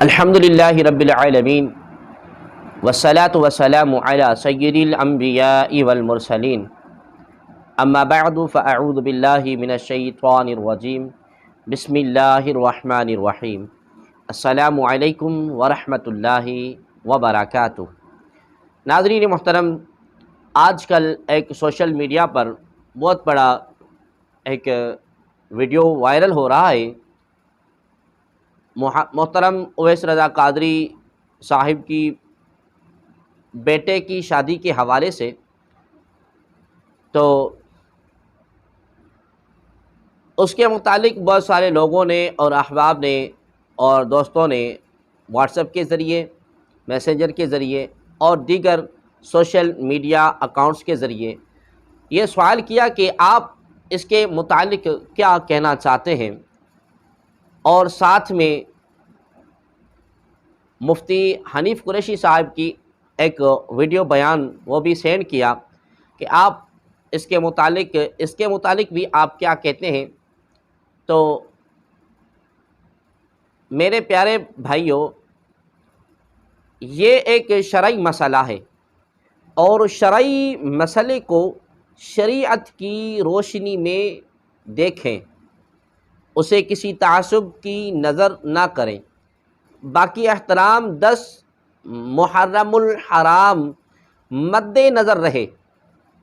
الحمدللہ رب العالمین والصلاة والسلام علی سید الانبیاء والمرسلین اما بعد فاعوذ باللہ من الشیطان الرجیم بسم اللہ الرحمن الرحیم السلام علیکم ورحمۃ اللہ وبرکاتہ۔ ناظرین محترم، آج کل ایک سوشل میڈیا پر بہت بڑا ایک ویڈیو وائرل ہو رہا ہے محترم اویس رضا قادری صاحب کی بیٹے کی شادی کے حوالے سے۔ تو اس کے متعلق بہت سارے لوگوں نے اور احباب نے اور دوستوں نے واٹس ایپ کے ذریعے، میسنجر کے ذریعے اور دیگر سوشل میڈیا اکاؤنٹس کے ذریعے یہ سوال کیا کہ آپ اس کے متعلق کیا کہنا چاہتے ہیں، اور ساتھ میں مفتی حنیف قریشی صاحب کی ایک ویڈیو بیان وہ بھی سینڈ کیا کہ آپ اس کے متعلق بھی آپ کیا کہتے ہیں۔ تو میرے پیارے بھائیوں، یہ ایک شرعی مسئلہ ہے، اور شرعی مسئلے کو شریعت کی روشنی میں دیکھیں، اسے کسی تعصب کی نظر نہ کریں۔ باقی احترام 10 محرم الحرام مد نظر رہے،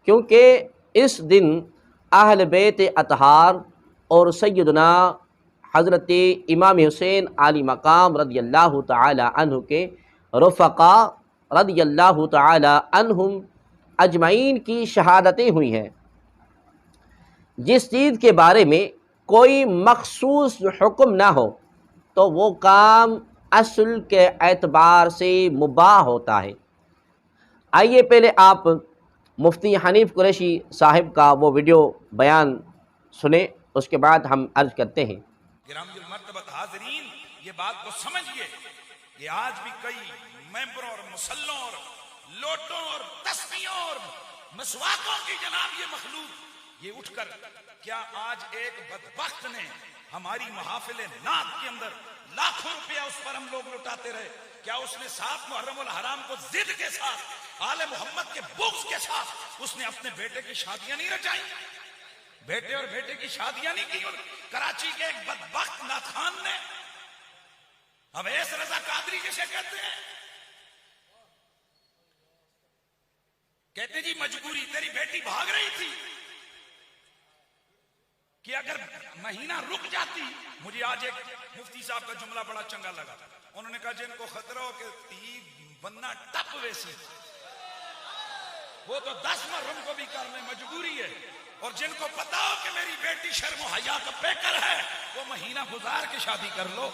کیونکہ اس دن اہل بیت اطہار اور سیدنا حضرت امام حسین علی مقام رضی اللہ تعالی عنہ کے رفقاء رضی اللہ تعالی عنہم اجمعین کی شہادتیں ہوئی ہیں۔ جس چیز کے بارے میں کوئی مخصوص حکم نہ ہو تو وہ کام اصل کے اعتبار سے مباح ہوتا ہے۔ آئیے پہلے آپ مفتی حنیف قریشی صاحب کا وہ ویڈیو بیان سنیں، اس کے بعد ہم عرض کرتے ہیں۔ گرامی المرتبت حاضرین، یہ بات کو سمجھئے کہ آج بھی کئی ممبروں اور مسلوں اور لوٹوں اور تسبیحوں اور مسواکوں کی جناب یہ مخلوق یہ اٹھ کر، کیا آج ایک بدبخت نے ہماری محافل نعت کے اندر لاکھوں روپیہ اس پر ہم لوگ لٹاتے رہے، کیا اس نے 7 محرم الحرام کو ضد کے ساتھ، آل محمد کے بغض کے ساتھ اس نے اپنے بیٹے کی شادیاں نہیں رچائیں؟ بیٹے اور بیٹے کی شادیاں نہیں کی؟ اور کراچی کے ایک بدبخت ناتھان نے، اویس رضا قادری جسے کہتے ہیں، کہتے جی مجبوری، تیری بیٹی بھاگ رہی تھی کہ اگر مہینہ رک جاتی۔ مجھے آج ایک مفتی صاحب کا جملہ بڑا چنگا لگا، انہوں نے کہا جن کو خطرہ ہو کہ تی بننا ٹپ ویسی، وہ تو 10 محرم کو بھی کر لیں، مجبوری ہے، اور جن کو پتا ہو کہ میری بیٹی شرم و حیا کا پیکر ہے، وہ مہینہ گزار کے شادی کر لو۔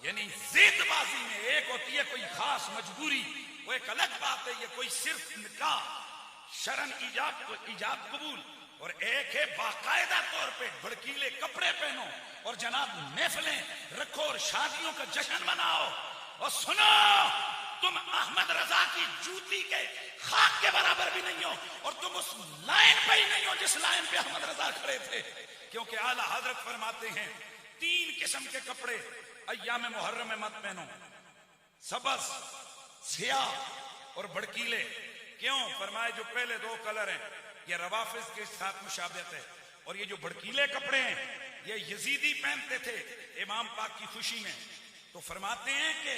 یعنی ضد بازی میں ایک ہوتی ہے کوئی خاص مجبوری، وہ ایک الگ بات ہے، یہ کوئی صرف نکاح شرن ایجاب قبول، اور ایک ہے باقاعدہ طور پہ بھڑکیلے کپڑے پہنو اور جناب محفلیں رکھو اور شادیوں کا جشن مناؤ۔ اور سنو، تم احمد رضا کی جوتی کے خاک کے برابر بھی نہیں ہو، اور تم اس لائن پہ ہی نہیں ہو جس لائن پہ احمد رضا کھڑے تھے، کیونکہ اعلیٰ حضرت فرماتے ہیں 3 قسم کے کپڑے ایام محرم میں مت پہنو، سبز، سیاہ اور بھڑکیلے۔ کیوں؟ فرمائے جو پہلے 2 کلر ہیں یہ روافض کے ساتھ مشابہت ہے، اور یہ جو بھڑکیلے کپڑے ہیں یہ یزیدی پہنتے تھے امام پاک کی خوشی میں۔ تو فرماتے ہیں کہ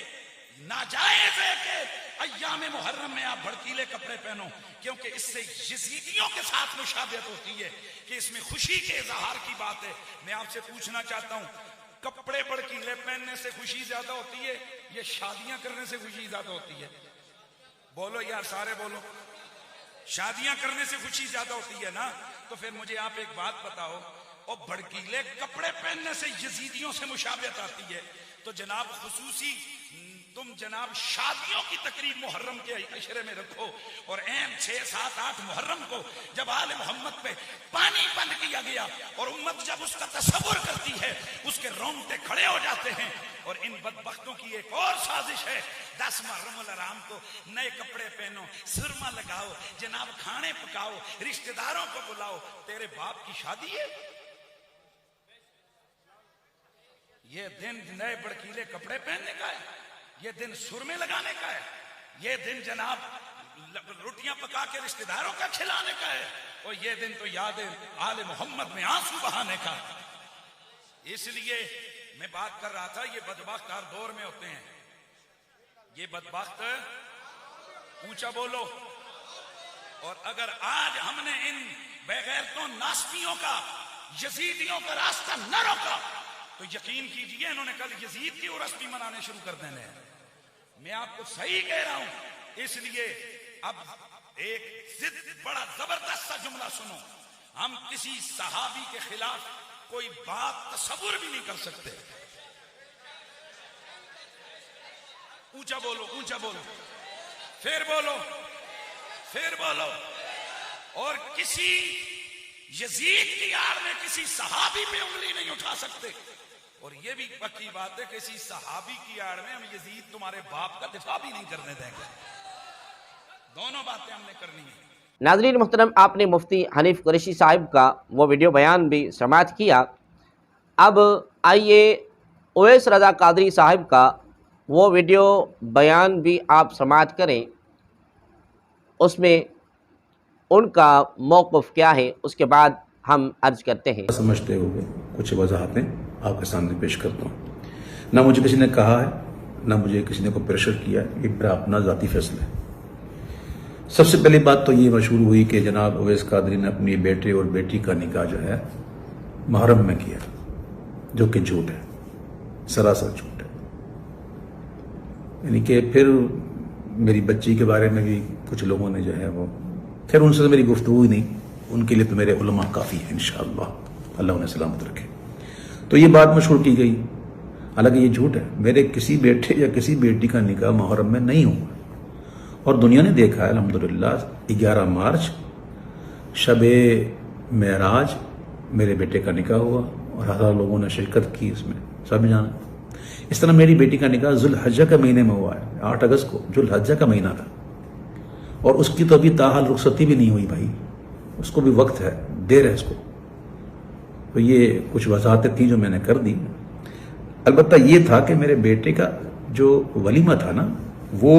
ناجائز ہے کہ ایام محرم میں آپ بھڑکیلے کپڑے پہنو، کیونکہ اس سے یزیدیوں کے ساتھ مشابہت ہوتی ہے کہ اس میں خوشی کے اظہار کی بات ہے۔ میں آپ سے پوچھنا چاہتا ہوں، کپڑے بھڑکیلے پہننے سے خوشی زیادہ ہوتی ہے یا شادیاں کرنے سے خوشی زیادہ ہوتی ہے؟ بولو یار، سارے بولو۔ شادیاں کرنے سے خوشی زیادہ ہوتی ہے نا؟ تو پھر مجھے آپ ایک بات بتاؤ، اور بھڑکیلے کپڑے پہننے سے یزیدیوں سے مشابہت آتی ہے، تو جناب خصوصی تم جناب شادیوں کی تقریب محرم کے عشرے میں رکھو، اور اہم 6، 7، 8 محرم کو جب آل محمد پہ پانی بند کیا گیا اور امت جب اس کا تصور کرتی ہے اس کے رونگٹے کھڑے ہو جاتے ہیں۔ اور ان بدبختوں کی ایک اور سازش ہے، 10 محرم الحرام کو نئے کپڑے پہنو، سرما لگاؤ، جناب کھانے پکاؤ، رشتہ داروں کو بلاؤ۔ تیرے باپ کی شادی ہے، یہ دن نئے بڑکیلے کپڑے پہننے کا ہے، یہ دن سرمے لگانے کا ہے، یہ دن جناب روٹیاں پکا کے رشتہ داروں کا کھلانے کا ہے، اور یہ دن تو یاد آل محمد میں آنسو بہانے کا۔ اس لیے میں بات کر رہا تھا، یہ بدبخت ہر دور میں ہوتے ہیں، یہ بدبخت، اونچا بولو۔ اور اگر آج ہم نے ان بے غیرتوں ناستیوں کا، یزیدیوں کا راستہ نہ روکا تو یقین کیجئے انہوں نے کل یزید کی عرس بھی منانے شروع کر دینے ہیں۔ میں آپ کو صحیح کہہ رہا ہوں۔ اس لیے اب ایک بڑا زبردست سا جملہ سنو، ہم کسی صحابی کے خلاف کوئی بات تصور بھی نہیں کر سکتے۔ اونچا بولو، اونچا بولو، پھر بولو، پھر بولو۔ اور کسی یزید کی آڑ میں کسی صحابی پہ انگلی نہیں اٹھا سکتے۔ اور یہ بھی پکی بات ہے، کسی صحابی کی آڑ میں ہم یزید تمہارے باپ کا دفاع بھی نہیں کرنے دیں گے۔ دونوں باتیں ہم نے کرنی ہیں۔ ناظرین محترم، آپ نے مفتی حنیف قریشی صاحب کا وہ ویڈیو بیان بھی سماعت کیا۔ اب آئیے اویس رضا قادری صاحب کا وہ ویڈیو بیان بھی آپ سماعت کریں، اس میں ان کا موقف کیا ہے، اس کے بعد ہم عرض کرتے ہیں۔ سمجھتے ہوئے کچھ وضاحتیں آپ کے سامنے پیش کرتا ہوں۔ نہ مجھے کسی نے کہا ہے، نہ مجھے کسی نے کوئی پریشر کیا ہے، یہ میرا اپنا ذاتی فیصلہ ہے۔ سب سے پہلی بات تو یہ مشہور ہوئی کہ جناب اویس قادری نے اپنی بیٹے اور بیٹی کا نکاح جو ہے محرم میں کیا، جو کہ جھوٹ ہے، سراسر جھوٹ ہے۔ یعنی کہ پھر میری بچی کے بارے میں بھی کچھ لوگوں نے جو ہے وہ، خیر ان سے تو میری گفتگو ہی نہیں، ان کے لیے تو میرے علماء کافی ہیں انشاءاللہ، اللہ انہیں سلامت رکھے۔ تو یہ بات مشہور کی گئی، حالانکہ یہ جھوٹ ہے۔ میرے کسی بیٹے یا کسی بیٹی کا نکاح محرم میں نہیں ہوا، اور دنیا نے دیکھا ہے الحمدللہ 11 مارچ شب معراج میرے بیٹے کا نکاح ہوا اور ہزاروں لوگوں نے شرکت کی، اس میں سب جانا۔ اس طرح میری بیٹی کا نکاح ذوالحجہ کا مہینے میں ہوا ہے، 8 اگست کو، ذوالحجہ کا مہینہ تھا، اور اس کی تو ابھی تاحال رخصتی بھی نہیں ہوئی بھائی، اس کو بھی وقت ہے، دیر ہے اس کو۔ تو یہ کچھ وضاحتیں تھیں جو میں نے کر دی۔ البتہ یہ تھا کہ میرے بیٹے کا جو ولیمہ تھا نا، وہ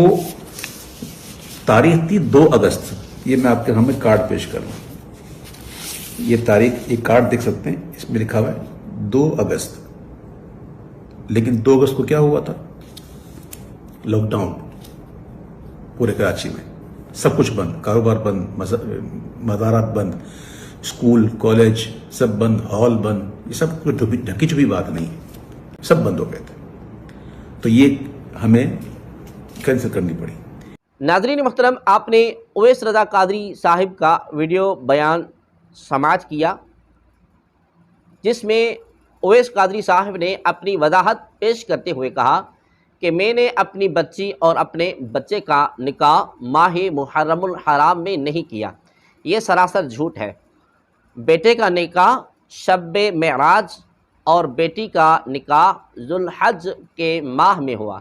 تاریخ تھی 2 اگست۔ یہ میں آپ کے سامنے کارڈ پیش کر رہا ہوں، یہ تاریخ، یہ کارڈ دیکھ سکتے ہیں، اس میں لکھا ہوا ہے 2 اگست۔ لیکن 2 اگست کو کیا ہوا تھا؟ لاک ڈاؤن پورے کراچی میں، سب کچھ بند، کاروبار بند، مزارات بند، اسکول کالج سب بند، ہال بند، یہ سب کوئی ڈھکی چھپی بات نہیں، سب بند ہو گئے تھے۔ تو یہ ہمیں کینسل کرنی پڑی۔ ناظرین محترم، آپ نے اویس رضا قادری صاحب کا ویڈیو بیان سماعت کیا، جس میں اویس قادری صاحب نے اپنی وضاحت پیش کرتے ہوئے کہا کہ میں نے اپنی بچی اور اپنے بچے کا نکاح ماہ محرم الحرام میں نہیں کیا، یہ سراسر جھوٹ ہے۔ بیٹے کا نکاح شب معراج اور بیٹی کا نکاح ذوالحج کے ماہ میں ہوا،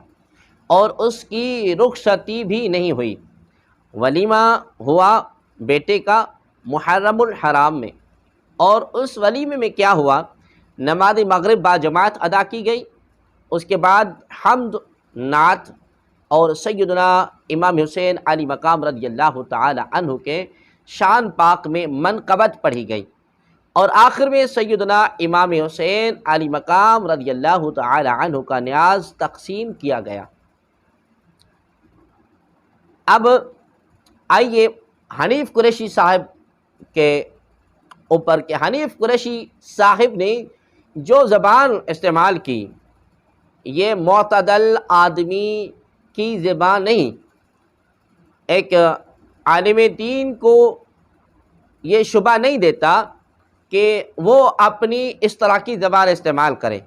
اور اس کی رخصتی بھی نہیں ہوئی۔ ولیمہ ہوا بیٹے کا محرم الحرام میں، اور اس ولیمے میں کیا ہوا؟ نماز مغرب با جماعت ادا کی گئی، اس کے بعد حمد، نعت اور سیدنا امام حسین علی مقام رضی اللہ تعالی عنہ کے شان پاک میں منقبت پڑھی گئی، اور آخر میں سیدنا امام حسین علی مقام رضی اللہ تعالی عنہ کا نیاز تقسیم کیا گیا۔ اب آئیے حنیف قریشی صاحب کے اوپر کہ حنیف قریشی صاحب نے جو زبان استعمال کی، یہ معتدل آدمی کی زبان نہیں۔ ایک عالم دین کو یہ شبہ نہیں دیتا کہ وہ اپنی اس طرح کی زبان استعمال کرے۔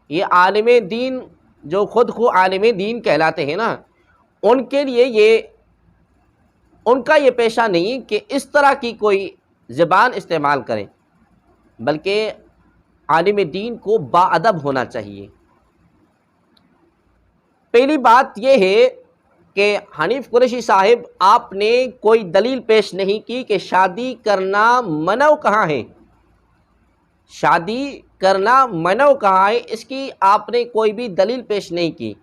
یہ عالم دین جو خود کو عالم دین کہلاتے ہیں نا، ان کے لیے ان کا یہ پیشہ نہیں کہ اس طرح کی کوئی زبان استعمال کریں، بلکہ عالم دین کو باادب ہونا چاہیے۔ پہلی بات یہ ہے کہ حنیف قریشی صاحب، آپ نے کوئی دلیل پیش نہیں کی کہ شادی کرنا منع کہاں ہے۔ شادی کرنا منع کہا ہے، اس کی آپ نے کوئی بھی دلیل پیش نہیں کی۔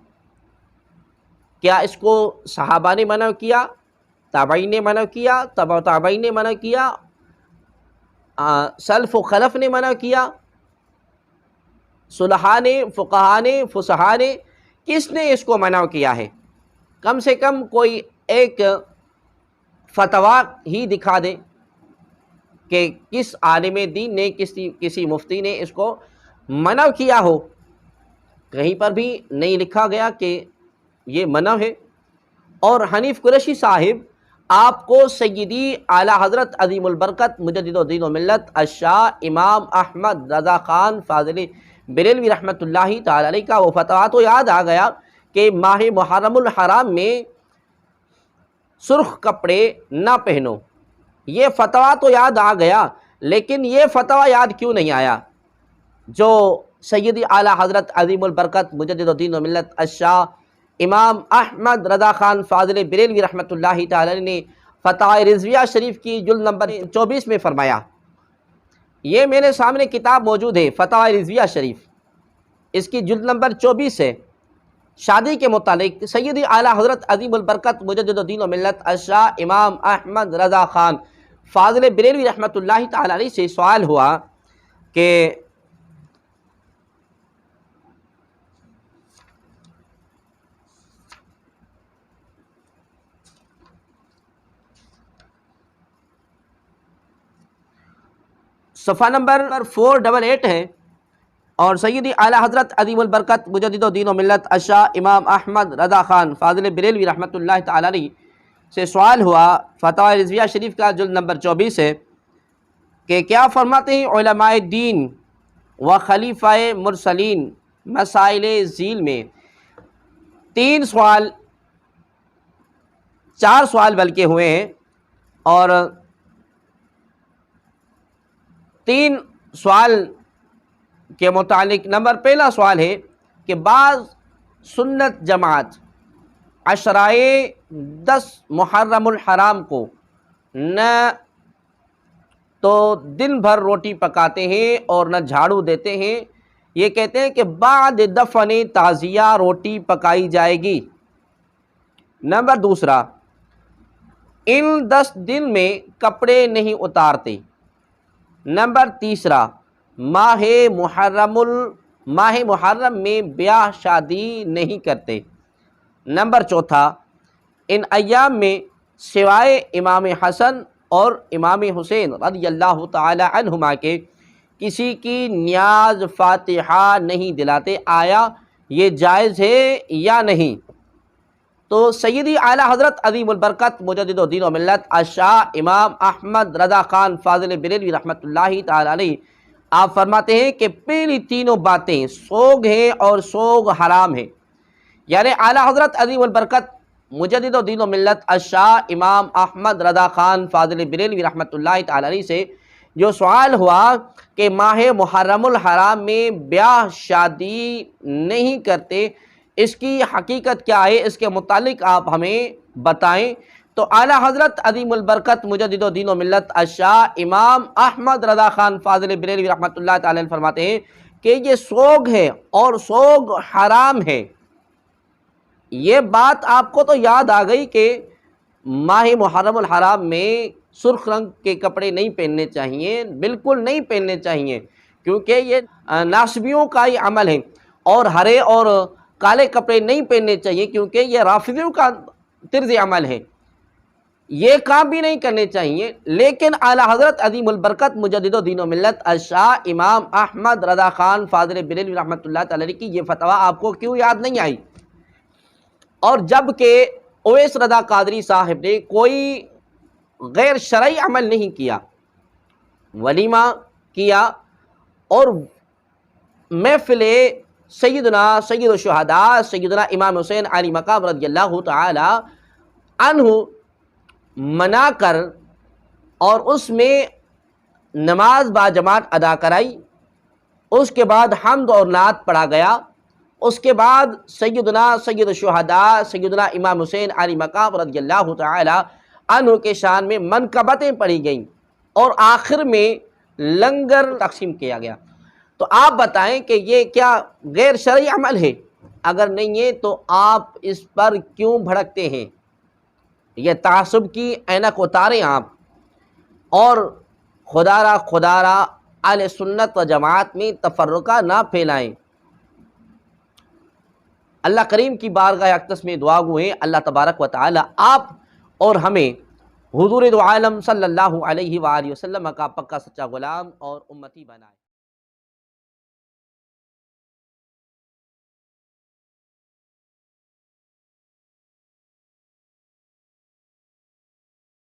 کیا اس کو صحابہ نے منع کیا، تابعین نے منع کیا، تبع تابعین نے منع کیا، سلف و خلف نے منع کیا، صلحاء نے، فقہاء نے، فصحاء نے، کس نے اس کو منع کیا ہے؟ کم سے کم کوئی ایک فتویٰ ہی دکھا دے کہ کس عالم دین نے، کسی مفتی نے اس کو منع کیا ہو۔ کہیں پر بھی نہیں لکھا گیا کہ یہ منع ہے۔ اور حنیف قریشی صاحب آپ کو سیدی اعلیٰ حضرت عظیم البرکت مجدد و دین و ملت الشاہ امام احمد رضا خان فاضلی بریلوی رحمۃ اللہ تعالی علیہ کا وہ فتویٰ تو یاد آ گیا کہ ماہ محرم الحرام میں سرخ کپڑے نہ پہنو، یہ فتویٰ تو یاد آ گیا، لیکن یہ فتویٰ یاد کیوں نہیں آیا جو سیدی اعلیٰ حضرت عظیم البرکت مجدد و دین و ملت الشاہ امام احمد رضا خان فاضل بریلوی رحمۃ اللہ تعالی نے فتاوی رضویہ شریف کی جلد نمبر 24 میں فرمایا۔ یہ میرے سامنے کتاب موجود ہے، فتاوی رضویہ شریف، اس کی جلد نمبر 24 ہے۔ شادی کے متعلق سیدی اعلیٰ حضرت عظیم البرکت مجدد و دین و ملت الشاہ امام احمد رضا خان فاضل بریلوی رحمۃ اللہ تعالی علیہ سے سوال ہوا کہ صفحہ نمبر 488 ہے، اور سیدی اعلیٰ حضرت عظیم البرکت مجدد و دین و ملت الشاہ امام احمد رضا خان فاضل بریلوی رحمۃ اللہ تعالی علیہ سے سوال ہوا، فتاوی رضویہ شریف کا جلد نمبر 24 ہے، کہ کیا فرماتے ہیں علماء دین و خلیفہ مرسلین مسائل ذیل میں 4 سوال بلکہ ہوئے ہیں، اور 3 سوال کے متعلق پہلا سوال ہے کہ بعض سنت جماعت عشرائے 10 محرم الحرام کو نہ تو دن بھر روٹی پکاتے ہیں اور نہ جھاڑو دیتے ہیں، یہ کہتے ہیں کہ بعد دفن تعزیہ روٹی پکائی جائے گی۔ نمبر دوسرا، ان 10 دن میں کپڑے نہیں اتارتے۔ نمبر تیسرا، ماہ محرم میں بیاہ شادی نہیں کرتے۔ نمبر چوتھا، ان ایام میں سوائے امام حسن اور امام حسین رضی اللہ تعالی عنہما کے کسی کی نیاز فاتحہ نہیں دلاتے، آیا یہ جائز ہے یا نہیں؟ تو سیدی اعلیٰ حضرت عظیم البرکت مجدد و دین و ملت الشاہ امام احمد رضا خان فاضل بریلوی رحمۃ اللہ تعالی علیہ آپ فرماتے ہیں کہ پہلی تینوں باتیں سوگ ہیں اور سوگ حرام ہے۔ یعنی اعلیٰ حضرت عظیم البرکت مجدد و دین و ملت الشاہ امام احمد رضا خان فاضل بریلوی رحمۃ اللہ تعالی علیہ سے جو سوال ہوا کہ ماہ محرم الحرام میں بیاہ شادی نہیں کرتے، اس کی حقیقت کیا ہے، اس کے متعلق آپ ہمیں بتائیں۔ تو اعلیٰ حضرت عظیم البرکت مجدد و دین و ملت الشاہ امام احمد رضا خان فاضل بریلوی رحمۃ اللہ تعالی عنہ فرماتے ہیں کہ یہ سوگ ہے اور سوگ حرام ہے۔ یہ بات آپ کو تو یاد آ گئی کہ ماہ محرم الحرام میں سرخ رنگ کے کپڑے نہیں پہننے چاہیے، بالکل نہیں پہننے چاہیے، کیونکہ یہ ناسبیوں کا ہی عمل ہے، اور ہرے اور کالے کپڑے نہیں پہننے چاہیے کیونکہ یہ رافضیوں کا طرز عمل ہے، یہ کام بھی نہیں کرنے چاہیے۔ لیکن اعلیٰ حضرت عظیم البرکت مجدد و دین و ملت الشاہ امام احمد رضا خان فاضل بریلوی رحمۃ اللہ تعالی کی یہ فتویٰ آپ کو کیوں یاد نہیں آئی؟ اور جب کہ اویس رضا قادری صاحب نے کوئی غیر شرعی عمل نہیں کیا، ولیمہ کیا اور محفل سیدنا سید الشہداء سیدنا امام حسین علی مقام رضی اللہ تعالی عنہ منا کر اور اس میں نماز با جماعت ادا کرائی، اس کے بعد حمد اور نعت پڑھا گیا، اس کے بعد سیدنا سید الشہداء سیدنا امام حسین علی مقام رضی اللہ تعالی عنہ کے شان میں منقبتیں پڑھی گئیں، اور آخر میں لنگر تقسیم کیا گیا۔ تو آپ بتائیں کہ یہ کیا غیر شرعی عمل ہے؟ اگر نہیں ہے تو آپ اس پر کیوں بھڑکتے ہیں؟ یہ تعصب کی اینک اتاریں آپ، اور خدا را اہل سنت و جماعت میں تفرقہ نہ پھیلائیں۔ اللہ کریم کی بارگاہ اقدس میں دعا گو ہیں اللہ تبارک و تعالی آپ اور ہمیں حضور دو عالم صلی اللہ علیہ وآلہ وسلم کا پکا سچا غلام اور امتی بنائے۔